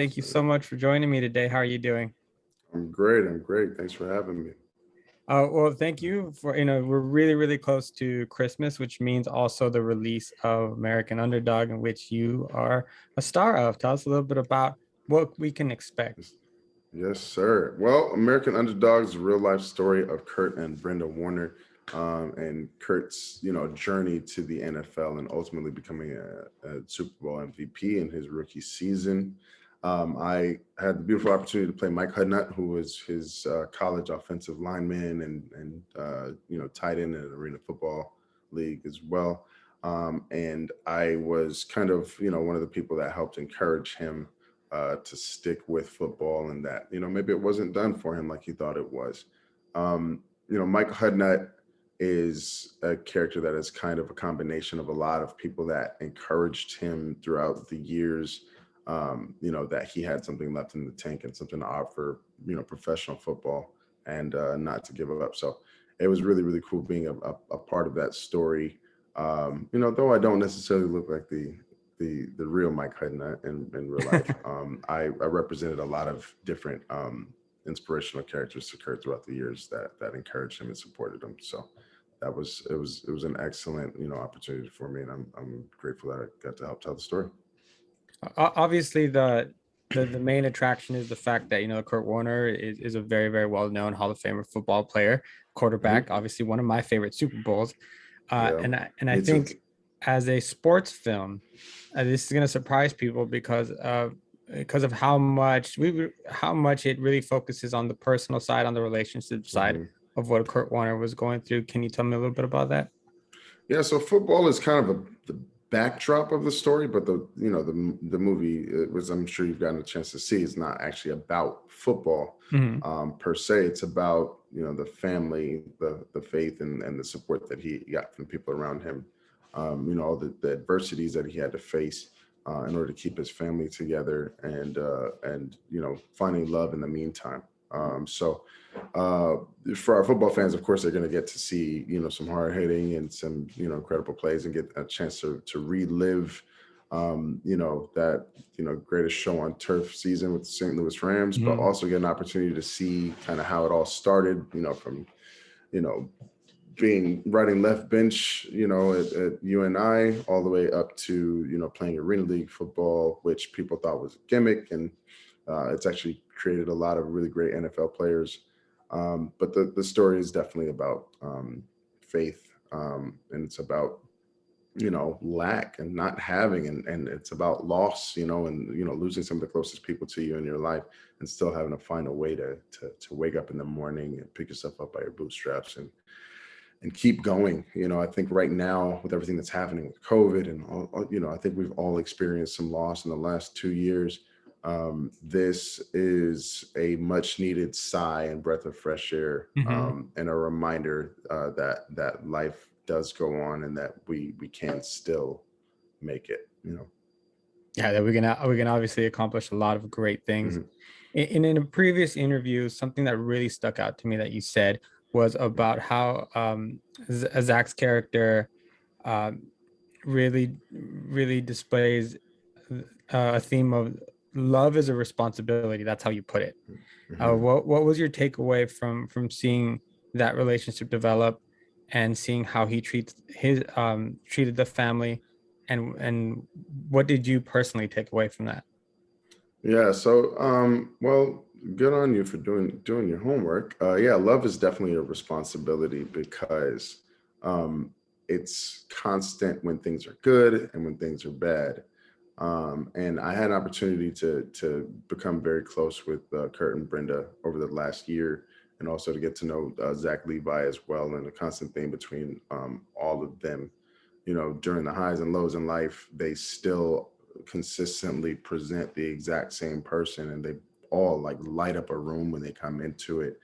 Thank you so much for joining me today. How are you doing? I'm great. I'm great. Thanks for having me. Well, thank you for, we're really, really close to Christmas, which means also the release of American Underdog, in which you are a star of. Tell us a little bit about what we can expect. Yes, yes, sir. Well, American Underdog is a real life story of Kurt and Brenda Warner, and Kurt's journey to the NFL and ultimately becoming a Super Bowl MVP in his rookie season. I had the beautiful opportunity to play Mike Hudnut, who was his college offensive lineman and tight end in an arena football league as well. And I was kind of one of the people that helped encourage him to stick with football, and that maybe it wasn't done for him like he thought it was. Mike Hudnut is a character that is kind of a combination of a lot of people that encouraged him throughout the years. That he had something left in the tank and something to offer, professional football, and not to give up. So it was really, really cool being a part of that story. Though I don't necessarily look like the real Mike Hudnut in real life. I represented a lot of different inspirational characters to Kurt throughout the years that encouraged him and supported him. So it was an excellent opportunity for me, and I'm grateful that I got to help tell the story. Obviously, the main attraction is the fact that Kurt Warner is a very, very well known Hall of Famer football player, quarterback. Mhm. Obviously, one of my favorite Super Bowls. Yeah, And I me too. think as a sports film, this is going to surprise people because of how much it really focuses on the personal side, on the relationship side hmm of what Kurt Warner was going through. Can you tell me a little bit about that? Yeah, so football is kind of the backdrop of the story, but the movie, was, I'm sure you've gotten a chance to see, is not actually about football Mhm. per se. It's about the family, the faith, and the support that he got from people around him. All the adversities that he had to face in order to keep his family together, and finding love in the meantime. So uh, for our football fans, of course, they're going to get to see some hard hitting and some incredible plays, and get a chance to relive that greatest show on turf season with the St. Louis Rams, but Mhm. also get an opportunity to see kind of how it all started. From you know being riding left bench, at UNI, all the way up to playing arena league football, which people thought was a gimmick, and it's actually created a lot of really great NFL players. But the story is definitely about faith, and it's about lack and not having, and it's about loss, and losing some of the closest people to you in your life, and still having to find a way to wake up in the morning and pick yourself up by your bootstraps and keep going. I think right now with everything that's happening with COVID and all, I think we've all experienced some loss in the last 2 years. This is a much needed sigh and breath of fresh air, Mhm. and a reminder that life does go on, and that we can still make it. Yeah, that we can obviously accomplish a lot of great things. Mhm. In a previous interview, something that really stuck out to me that you said was about how Zach's character um, really displays a theme of love is a responsibility. That's how you put it. Mhm. What was your takeaway from seeing that relationship develop and seeing how he treated the family, and what did you personally take away from that? Yeah, so well, good on you for doing your homework. Yeah, love is definitely a responsibility, because it's constant when things are good and when things are bad. And I had an opportunity to become very close with Kurt and Brenda over the last year, and also to get to know Zach Levi as well. And a constant thing between all of them, during the highs and lows in life, they still consistently present the exact same person, and they all like light up a room when they come into it.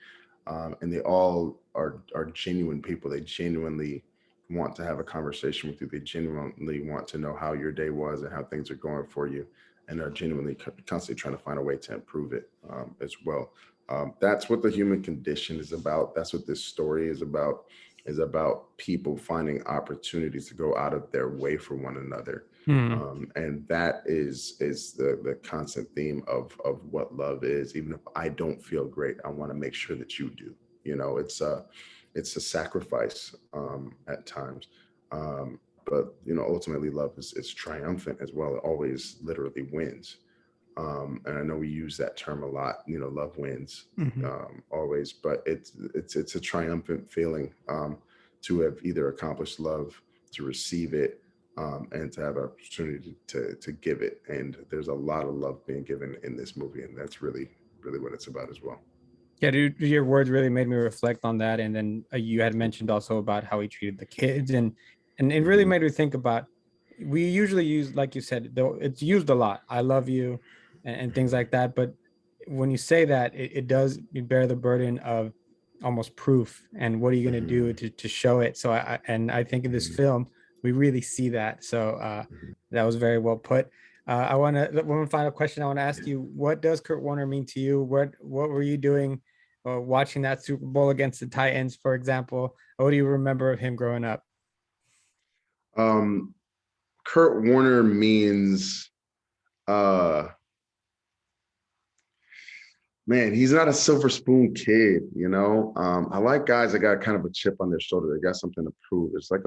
And they all are genuine people. They genuinely want to have a conversation with you. They genuinely want to know how your day was and how things are going for you, and are genuinely constantly trying to find a way to improve it, as well. That's what the human condition is about. That's what this story is about people finding opportunities to go out of their way for one another. Hmm. And that is the constant theme of what love is. Even if I don't feel great, I want to make sure that you do. It's a sacrifice at times, but ultimately love is triumphant as well. It always literally wins. And I know we use that term a lot. Love wins Hmm. always, but it's a triumphant feeling to have either accomplished love, to receive it, and to have an opportunity to give it. And there's a lot of love being given in this movie, and that's really really what it's about as well. Yeah, dude, your words really made me reflect on that. And then you had mentioned also about how he treated the kids, and it really Hmm. made me think about. We usually use, like you said, though it's used a lot. I love you, and things like that. But when you say that, it does bear the burden of almost proof. And what are you going to do Hmm. to show it? So I think in this Hmm. film we really see that. So that was very well put. I want to one final question. I want to ask you: what does Kurt Warner mean to you? What were you doing watching that Super Bowl against the Titans, for example? What do you remember of him growing up? um, Kurt Warner means uh man, he's not a silver spoon kid. I like guys that got kind of a chip on their shoulder. They got something to prove. It's like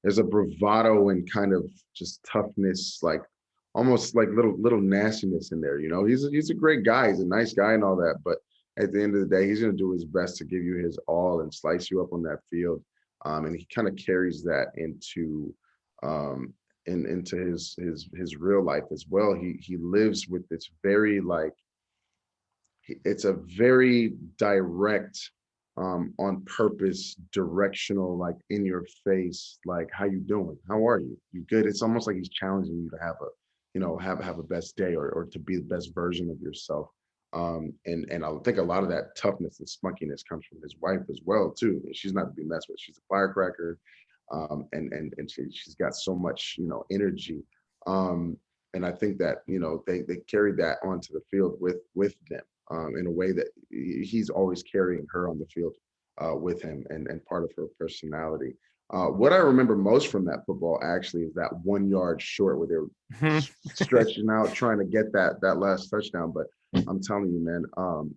there's a bravado and kind of just toughness, like almost like little nastiness in there. He's a great guy. He's a nice guy and all that. But at the end of the day, he's going to do his best to give you his all and slice you up on that field. And he kind of carries that um, into his real life as well. He lives with this very like it's a very direct on purpose directional, like in your face, like how you doing, how are you good. It's almost like he's challenging you to have a best day, or to be the best version of yourself. And I think a lot of that toughness and spunkiness comes from his wife as well too. She's not to be messed with. She's a firecracker. And she's got so much energy. Um, and I think that they carried that onto the field with them, in a way that he's always carrying her on the field with him, and part of her personality. What I remember most from that football actually is that 1 yard short where they were stretching out trying to get that last touchdown. But I'm telling you, man,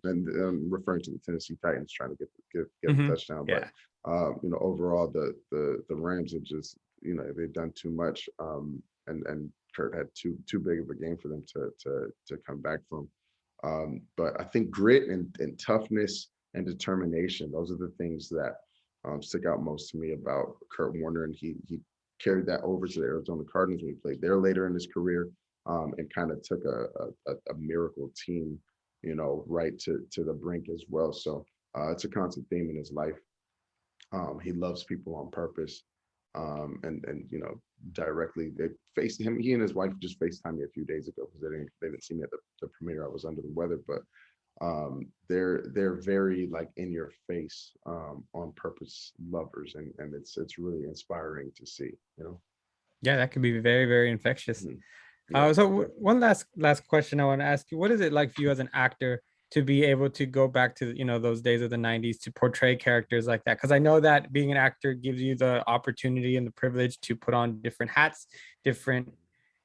and I'm referring to the Tennessee Titans trying to get a touchdown. But Yeah. overall, the Rams have just they've done too much, and Kurt had too big of a game for them to come back from. But I think grit and toughness and determination, those are the things that stick out most to me about Kurt Warner. And he carried that over to the Arizona Cardinals when he played there later in his career, and kind of took a miracle team, right to the brink as well. So it's a constant theme in his life. He loves people on purpose. And directly they faced him. He and his wife just FaceTimed me a few days ago because they didn't see me at the premiere. I was under the weather, but they're very like in your face, on purpose lovers, and it's really inspiring to see. Yeah, that could be very, very infectious. Mhm. Yeah. One last question I want to ask you: what is it like for you as an actor to be able to go back to those days of the '90s to portray characters like that? Because I know that being an actor gives you the opportunity and the privilege to put on different hats, different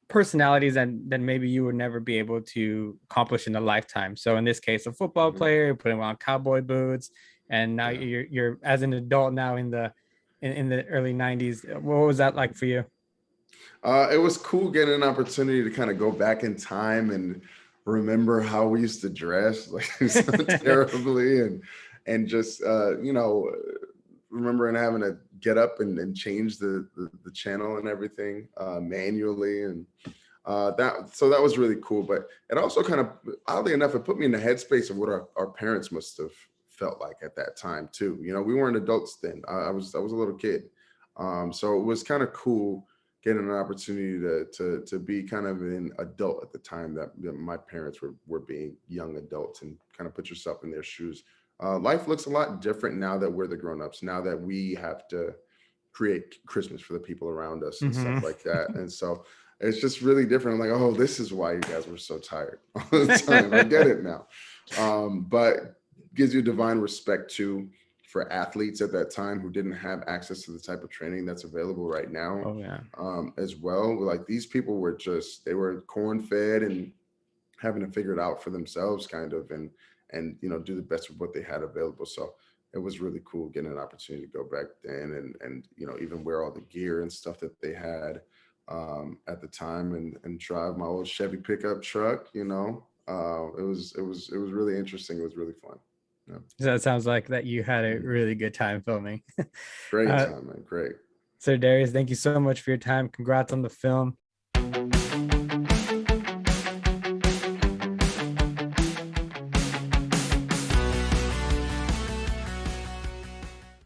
personalities, and then maybe you would never be able to accomplish in a lifetime. So in this case, a football Hmm. player putting on cowboy boots, and now Yeah. you're as an adult now in the early '90s. What was that like for you? It was cool getting an opportunity to kind of go back in time and remember how we used to dress like so terribly, and just remembering having to get up and change the channel and everything manually, and that was really cool. But it also kind of, oddly enough, it put me in the headspace of what our parents must have felt like at that time too. We weren't adults then. I was a little kid. So it was kind of cool getting an opportunity to be kind of an adult at the time that my parents were being young adults, and kind of put yourself in their shoes. Life looks a lot different now that we're the grown-ups, now that we have to create Christmas for the people around us and stuff Hmm. like that. And so it's just really different. I'm like, oh, this is why you guys were so tired all the time. I get it now. But gives you divine respect too for athletes at that time who didn't have access to the type of training that's available right now. Oh yeah. As well. Like these people were they were corn fed and having to figure it out for themselves kind of, and do the best with what they had available. So it was really cool getting an opportunity to go back then and even wear all the gear and stuff that they had at the time, and drive my old Chevy pickup truck. It was really interesting. It was really fun. Yeah. So that sounds like that you had a really good time filming. Great uh, time, man. Great. Ser'Darius, thank you so much for your time. Congrats on the film.